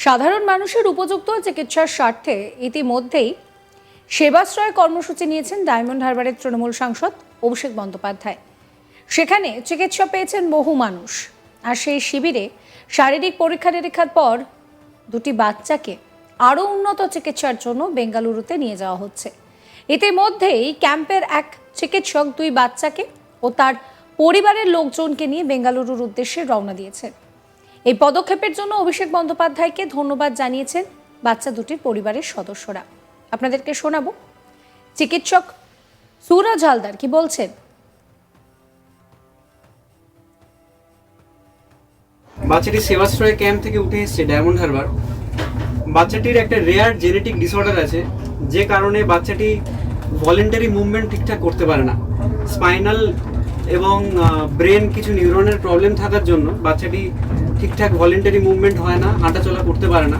সাধারণ মানুষের উপযুক্ত চিকিৎসার স্বার্থে ইতিমধ্যেই সেবাশ্রয় কর্মসূচি নিয়েছেন ডায়মন্ড হারবারের তৃণমূল সাংসদ অভিষেক বন্দ্যোপাধ্যায়। সেখানে চিকিৎসা পেয়েছেন বহু মানুষ। আর সেই শিবিরে শারীরিক পরীক্ষা নিরীক্ষার পর দুটি বাচ্চাকে আরও উন্নত চিকিৎসার জন্য বেঙ্গালুরুতে নিয়ে যাওয়া হচ্ছে। ইতিমধ্যেই ক্যাম্পের এক চিকিৎসক দুই বাচ্চাকে ও তার পরিবারের লোকজনকে নিয়ে বেঙ্গালুরুর উদ্দেশ্যে রওনা দিয়েছেন। এই পদক্ষেপের জন্য অভিষেক বন্দ্যোপাধ্যায়কে ধন্যবাদ জানিয়েছেন বাচ্চা দুটির পরিবারের সদস্যরা। আপনাদেরকে শোনাবো চিকিৎসক সুরজ হালদার কি বলছেন। বাচ্চাটি সেবাশ্রয় ক্যাম্প থেকে উঠে এসেছে ডায়মন্ড হারবার। বাচ্চাটির একটা রেয়ার জেনেটিক ডিসঅর্ডার আছে, যে কারণে বাচ্চাটি ভলেন্টারি মুভমেন্ট ঠিকঠাক করতে পারে না। স্পাইনাল এবং ব্রেন কিছু নিউরনের প্রবলেম থাকার জন্য বাচ্চাটি ঠিকঠাক ভলেন্টারি মুভমেন্ট হয় না, হাঁটাচলা করতে পারে না।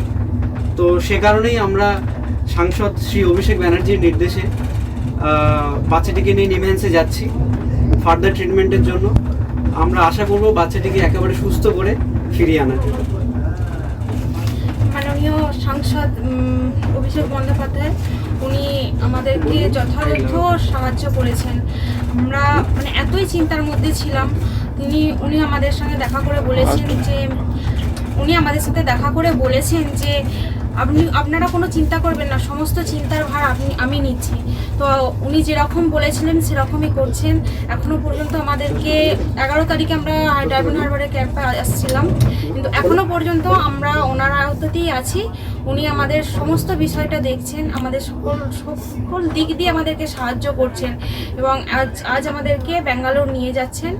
তো সে কারণেই আমরা সাংসদ শ্রী অভিষেক ব্যানার্জির নির্দেশে বাচ্চাটিকে নিয়ে নিমহ্যান্সে যাচ্ছি ফার্দার ট্রিটমেন্টের জন্য। আমরা আশা করব বাচ্চাটিকে একেবারে সুস্থ করে ফিরিয়ে আনার। মাননীয় সাংসদ অভিষেক বন্দ্যোপাধ্যায় উনি আমাদেরকে যথাযথ সাহায্য করেছেন। আমরা এতই চিন্তার মধ্যে ছিলাম, উনি আমাদের সঙ্গে দেখা করে বলেছেন যে আপনারা কোনো চিন্তা করবেন না, সমস্ত চিন্তার ভার আমি নিচ্ছি। তো উনি যেরকম বলেছিলেন সেরকমই করছেন। এখনো পর্যন্ত আমাদেরকে 11 তারিখে আমরা ডায়মন্ড হারবারের ক্যাম্পে আসছিলাম, কিন্তু এখনো পর্যন্ত আমরা ওনার আওতাতেই আছি। উনি আমাদের সমস্ত বিষয়টা দেখছেন, আমাদের সকল দিক দিয়ে আমাদেরকে সাহায্য করছেন এবং আজ আমাদেরকে ব্যাঙ্গালোর নিয়ে যাচ্ছেন।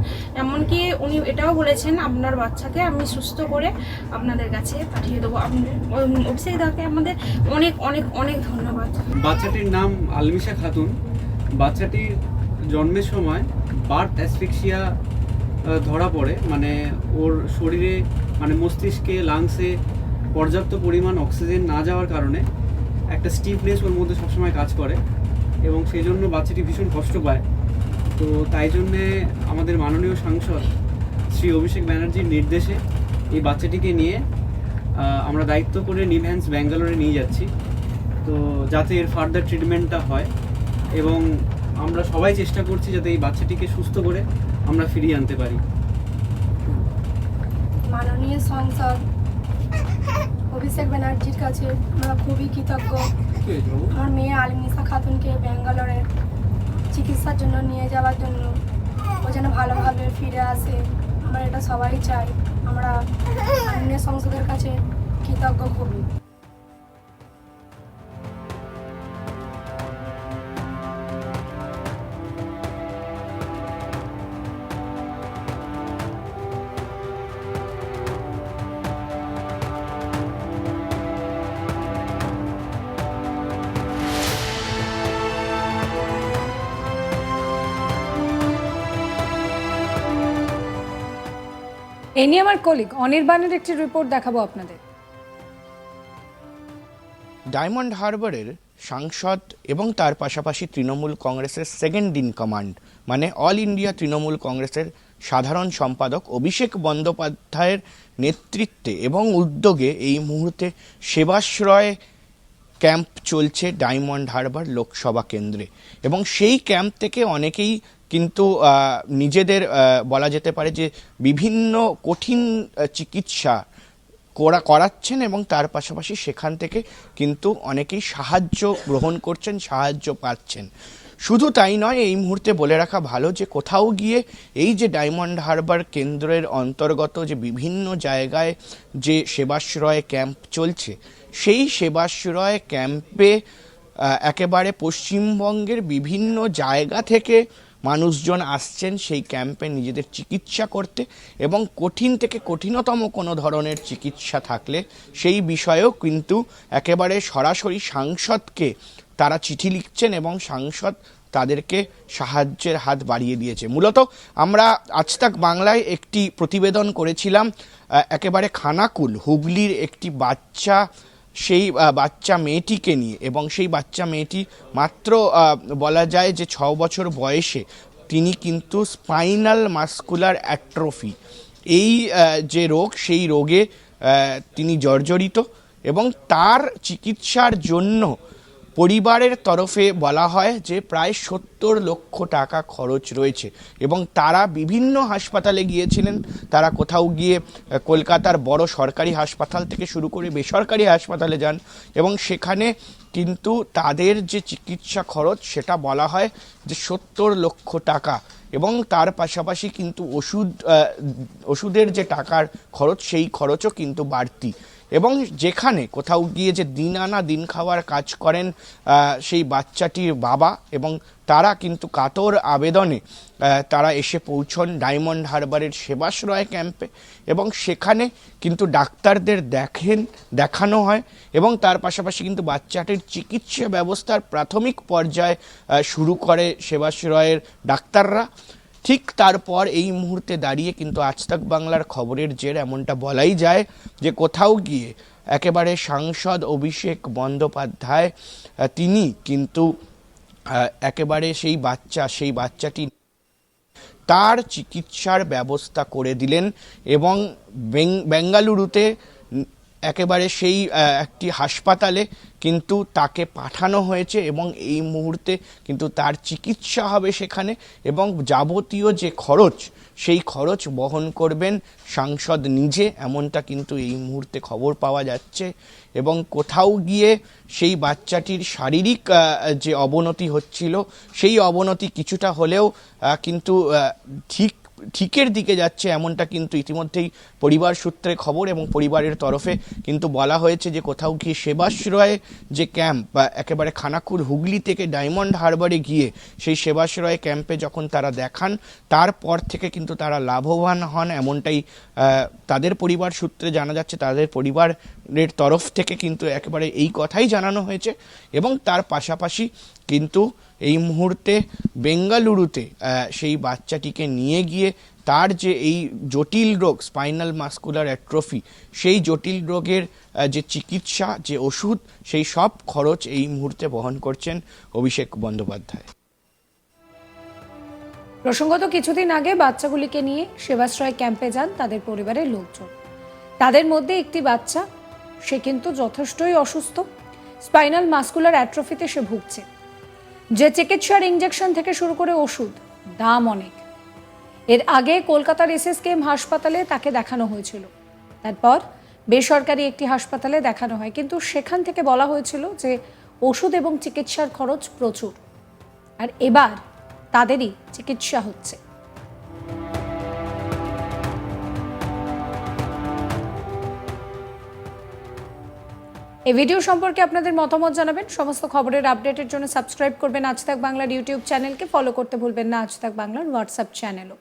এমনকি উনি এটাও বলেছেন আপনার বাচ্চাকে আমি সুস্থ করে আপনাদের কাছে পাঠিয়ে দেবো। অভিষেক দাকে আমাদের অনেক অনেক অনেক ধন্যবাদ। বাচ্চাটির নাম আলমিশা খাতুন। বাচ্চাটির জন্মের সময় বার্থ অ্যাসফিক্সিয়া ধরা পড়ে, ওর শরীরে মস্তিষ্কে লাংসে পর্যাপ্ত পরিমাণ অক্সিজেন না যাওয়ার কারণে একটা স্টিফনেস ওর মধ্যে সবসময় কাজ করে এবং সেই জন্য বাচ্চাটি ভীষণ কষ্ট পায়। তো তাই জন্যে আমাদের মাননীয় সাংসদ শ্রী অভিষেক ব্যানার্জির নির্দেশে এই বাচ্চাটিকে নিয়ে আমরা দায়িত্ব করে নিমহ্যান্স ব্যাঙ্গালোরে নিয়ে যাচ্ছি, তো যাতে এর ফার্দার ট্রিটমেন্টটা হয় এবং আমরা সবাই চেষ্টা করছি যাতে এই বাচ্চাটিকে সুস্থ করে আমরা ফিরিয়ে আনতে পারি। মাননীয় সাংসদ অভিষেক ব্যানার্জির কাছে আমরা খুবই কৃতজ্ঞ। আমার মেয়ে আলমিশা খাতুনকে ব্যাঙ্গালোরে চিকিৎসার জন্য নিয়ে যাওয়ার জন্য, ও যেন ভালোভাবে ফিরে আসে, আমরা এটা সবাই চাই। আমরা মাননীয় সংসদের কাছে কৃতজ্ঞ খুবই। এ নিয়ে আমার কলিগ অনির্বাণের একটি রিপোর্ট দেখাবো আপনাদের। ডায়মন্ড হারবারের সাংসদ এবং তার পাশাপাশি তৃণমূল কংগ্রেসের second in command all India Trinamool কংগ্রেসের সাধারণ সম্পাদক অভিষেক বন্দ্যোপাধ্যায়ের নেতৃত্বে এবং উদ্যোগে এই মুহূর্তে সেবাশ্রয় ক্যাম্প চলছে ডায়মন্ড হারবার লোকসভা কেন্দ্রে এবং সেই ক্যাম্প থেকে অনেকেই কিন্তু নিজেদের বলা যেতে পারে যে বিভিন্ন কঠিন চিকিৎসা করাচ্ছেন এবং তার পাশাপাশি সেখান থেকে কিন্তু অনেকেই সাহায্য গ্রহণ করছেন, সাহায্য পাচ্ছেন। শুধু তাই নয়, এই মুহূর্তে বলে রাখা ভালো যে কোথাও গিয়ে এই যে ডায়মন্ড হারবার কেন্দ্রের অন্তর্গত যে বিভিন্ন জায়গায় যে সেবাশ্রয় ক্যাম্প চলছে, সেই সেবাশ্রয় ক্যাম্পে একেবারে পশ্চিমবঙ্গের বিভিন্ন জায়গা থেকে মানুষজন আসছেন সেই ক্যাম্পে নিজেদের চিকিৎসা করতে এবং কঠিন থেকে কঠিনতম কোনো ধরনের চিকিৎসা থাকলে সেই বিষয়েও কিন্তু একেবারে সরাসরি সাংসদকে তারা চিঠি লিখছেন এবং সাংসদ তাদেরকে সাহায্যের হাত বাড়িয়ে দিয়েছে। মূলত আমরা আজ তাক বাংলায় একটি প্রতিবেদন করেছিলাম একেবারে খানাকুল হুগলির একটি সেই বাচ্চা মেয়েটিকে নিয়ে, এবং সেই বাচ্চা মেয়েটি মাত্র বলা যায় যে 6 বছর বয়সে তিনি কিন্তু স্পাইনাল মাস্কুলার অ্যাট্রোফি এই যে রোগ, সেই রোগে তিনি জর্জরিত এবং তার চিকিৎসার জন্য পরিবারের তরফে বলা হয় যে প্রায় 70 লক্ষ টাকা খরচ রয়েছে এবং তারা বিভিন্ন হাসপাতালে গিয়েছিলেন। তারা কোথাও গিয়ে কলকাতার বড় সরকারি হাসপাতাল থেকে শুরু করে বেসরকারি হাসপাতালে যান এবং সেখানে কিন্তু তাদের যে চিকিৎসা খরচ সেটা বলা হয় যে 70 লক্ষ টাকা এবং তার পাশাপাশি কিন্তু ওষুধের যে টাকার খরচ সেই খরচও কিন্তু বাড়তি। এবং যেখানে কোথাও গিয়ে যে দিন আনা দিন খাওয়ার কাজ করেন সেই বাচ্চাটির বাবা এবং তারা কিন্তু কাতর আবেদনে তারা এসে পৌঁছন ডায়মন্ড হারবারের সেবাশ্রয় ক্যাম্পে এবং সেখানে কিন্তু ডাক্তারদের দেখানো হয় এবং তার পাশাপাশি কিন্তু বাচ্চাটির চিকিৎসা ব্যবস্থার প্রাথমিক পর্যায়ে শুরু করে সেবাশ্রয়ের ডাক্তাররা। ঠিক তারপর এই মুহূর্তে দাঁড়িয়ে কিন্তু আজ তাক বাংলার খবরের জের এমনটা বলাই যায় যে কোথাও গিয়ে একেবারে সাংসদ অভিষেক বন্দ্যোপাধ্যায় তিনি কিন্তু একেবারে সেই বাচ্চাটি তার চিকিৎসার ব্যবস্থা করে দিলেন এবং বেঙ্গালুরুতে একেবারে সেই একটি হাসপাতালে কিন্তু তাকে পাঠানো হয়েছে এবং এই মুহূর্তে কিন্তু তার চিকিৎসা হবে সেখানে এবং যাবতীয় যে খরচ সেই খরচ বহন করবেন সাংসদ নিজে, এমনটা কিন্তু এই মুহূর্তে খবর পাওয়া যাচ্ছে। এবং কোথাও গিয়ে সেই বাচ্চাটির শারীরিক যে অবনতি হচ্ছিল সেই অবনতি কিছুটা হলেও কিন্তু ঠিকের দিকে যাচ্ছে, এমনটা কিন্তু ইতিমধ্যেই পরিবার সূত্রে খবর এবং পরিবারের তরফে কিন্তু বলা হয়েছে যে কোথাও গিয়ে সেবাশ্রয়ে যে ক্যাম্প একেবারে খানাকুল হুগলি থেকে ডায়মন্ড হারবারে গিয়ে সেই সেবাশ্রয় ক্যাম্পে যখন তারা দেখান তারপর থেকে কিন্তু তারা লাভবান হন, এমনটাই তাদের পরিবার সূত্রে জানা যাচ্ছে। তাদের পরিবারের তরফ থেকে কিন্তু একেবারে এই কথাই জানানো হয়েছে এবং তার পাশাপাশি কিন্তু এই মুহূর্তে বেঙ্গালুরুতে সেই বাচ্চাটিকে নিয়ে গিয়ে তার যে এই জটিল রোগ স্পাইনাল মাস্কুলার অ্যাট্রফি সেই জটিল রোগের যে চিকিৎসা যে ওষুধ সেই সব খরচ এই মুহূর্তে বহন করছেন অভিষেক বন্দ্যোপাধ্যায়। প্রসঙ্গত কিছুদিন আগে বাচ্চাগুলিকে নিয়ে সেবাশ্রয় ক্যাম্পে যান তাদের পরিবারের লোকজন। তাদের মধ্যে একটি বাচ্চা, সে কিন্তু যথেষ্টই অসুস্থ, স্পাইনাল মাস্কুলার অ্যাট্রফিতে সে ভুগছে। যে চিকিৎসার ইঞ্জেকশন থেকে শুরু করে ওষুধ দাম অনেক। এর আগে কলকাতার SSKM হাসপাতালে তাকে দেখানো হয়েছিল, তারপর বেসরকারি একটি হাসপাতালে দেখানো হয়, কিন্তু সেখান থেকে বলা হয়েছিল যে ওষুধ এবং চিকিৎসার খরচ প্রচুর। আর এবার তাদেরই চিকিৎসা হচ্ছে। এই ভিডিও সম্পর্কে আপনাদের মতামত জানাবেন। সমস্ত খবরের আপডেটের জন্য সাবস্ক্রাইব করবেন আজ তাক বাংলার ইউটিউব চ্যানেলকে, ফলো করতে ভুলবেন না আজ তাক বাংলার হোয়াটসঅ্যাপ চ্যানেলও।